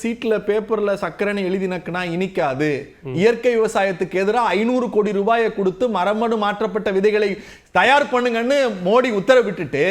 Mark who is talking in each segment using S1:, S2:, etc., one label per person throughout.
S1: சீட்ல பேப்பர்ல சக்கரைன்னு எழுதினக்குனா இனிக்காது. இயற்கை விவசாயத்துக்கு எதிராக 500 கோடி ரூபாயை கொடுத்து மரபணு மாற்றப்பட்ட விதைகளை தயார் பண்ணுங்கன்னு மோடி உத்தரவிட்டுட்டு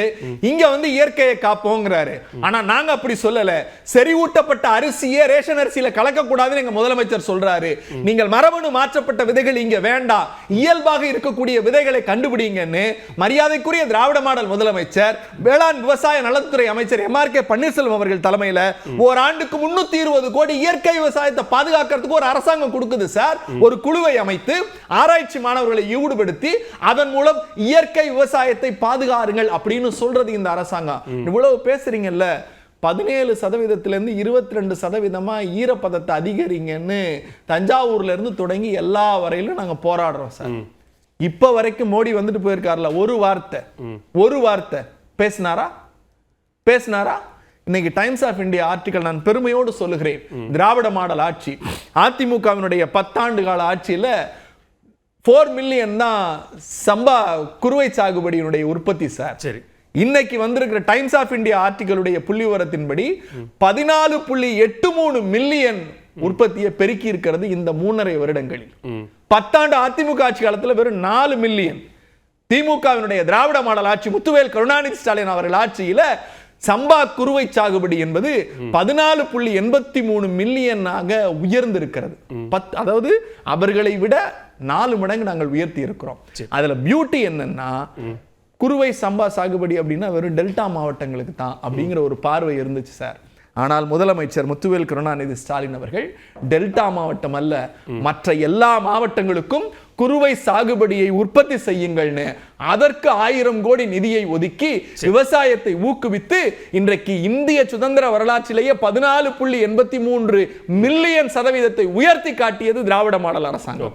S1: இங்க வந்து இயற்கையை காப்போங்கிறாரு. ஆனா நாங்க அப்படி சொல்லல. செறிவூட்டப்பட்ட அரிசியே ரேஷன் அரிசியில கலக்க கூடாதுன்னு எங்க முதலமைச்சர் சொல்றாரு. நீங்கள் மரபணு மாற்றப்பட்ட விதைகள் இங்க வேண்டாம், இயல்பாக இருக்கக்கூடிய விதைகளை கண்டுபிடிங்கன்னு மரியாதைக்குரிய திராவிட மாடல் முதலமைச்சர் வேளாண் விவசாய நலத்துறை அமைச்சர் MRK பன்னீர்செல்வம் அவர்கள் தலைமையில ஓராண்டுக்கு 320 கோடி இயற்கை விவசாயத்தை பாதுகாக்கிறதுக்கு ஒரு அரசாங்கம் கொடுக்குது சார். ஒரு குழுவை அமைத்து ஆராய்ச்சி மாணவர்களை ஈடுபடுத்தி அதன் மூலம் இயற்கை விவசாயத்தை பாதுகாருங்கள் அப்படின்னு சொல்றது இந்த அரசாங்கம். இவ்வளவு பேசுறீங்கல்ல, 17% 22% ஈரப்பதத்தை அதிகரிங்கன்னு தஞ்சாவூர்ல இருந்து தொடங்கி எல்லா வரையிலும் நாங்க போராடுறோம் சார். இப்ப வரைக்கும் மோடி வந்துட்டு போயிருக்காருல, ஒரு வார்த்தை பேசினாரா? இன்னைக்கு டைம்ஸ் ஆஃப் இந்தியா ஆர்டிகல் நான் பெருமையோடு சொல்லுகிறேன். திராவிட மாடல் ஆட்சி, அதிமுகவினுடைய 10 ஆண்டு கால ஆட்சியில 4 மில்லியன் தான் சம்பா குறுவை சாகுபடியினுடைய உற்பத்தி சார். சரி, இன்னைக்கு வந்திருக்கிற டைம்ஸ் ஆஃப் இந்தியா ஆர்டிகளுடைய புள்ளி விவரத்தின்படி 14.83 மில்லியன் உற்பத்தியை பெருக்கி இருக்கிறது இந்த 3.5 வருடங்களில். 10 ஆண்டு அதிமுக ஆட்சி காலத்தில் வெறும் 4 மில்லியன். திமுகவினுடைய திராவிட மாடல் ஆட்சி, முத்துவேல் கருணாநிதி ஸ்டாலின் அவர்கள் ஆட்சியில சம்பா குறுவை சாகுபடி என்பது 14.83 மில்லியனாக உயர்ந்திருக்கிறது. அதாவது அவர்களை விட 4 மடங்கு நாங்கள் உயர்த்தி இருக்கிறோம். அதுல பியூட்டி என்னன்னா, குறுவை சம்பா சாகுபடி அப்படின்னா வெறும் டெல்டா மாவட்டங்களுக்கு தான் அப்படிங்கிற ஒரு பார்வை இருந்துச்சு சார். ஆனால் முதலமைச்சர் முத்துவேல் கருணாநிதி ஸ்டாலின் அவர்கள் டெல்டா மாவட்டம் அல்ல, மற்ற எல்லா மாவட்டங்களுக்கும் குறுவை சாகுபடியை உற்பத்தி செய்யுங்கள்னு அதற்கு 1000 கோடி நிதியை ஒதுக்கி விவசாயத்தை ஊக்குவித்து இன்றைக்கு இந்திய சுதந்திர வரலாற்றிலேயே 14.83 மில்லியன் சதவீதத்தை உயர்த்தி காட்டியது திராவிட மாடல் அரசாங்கம்.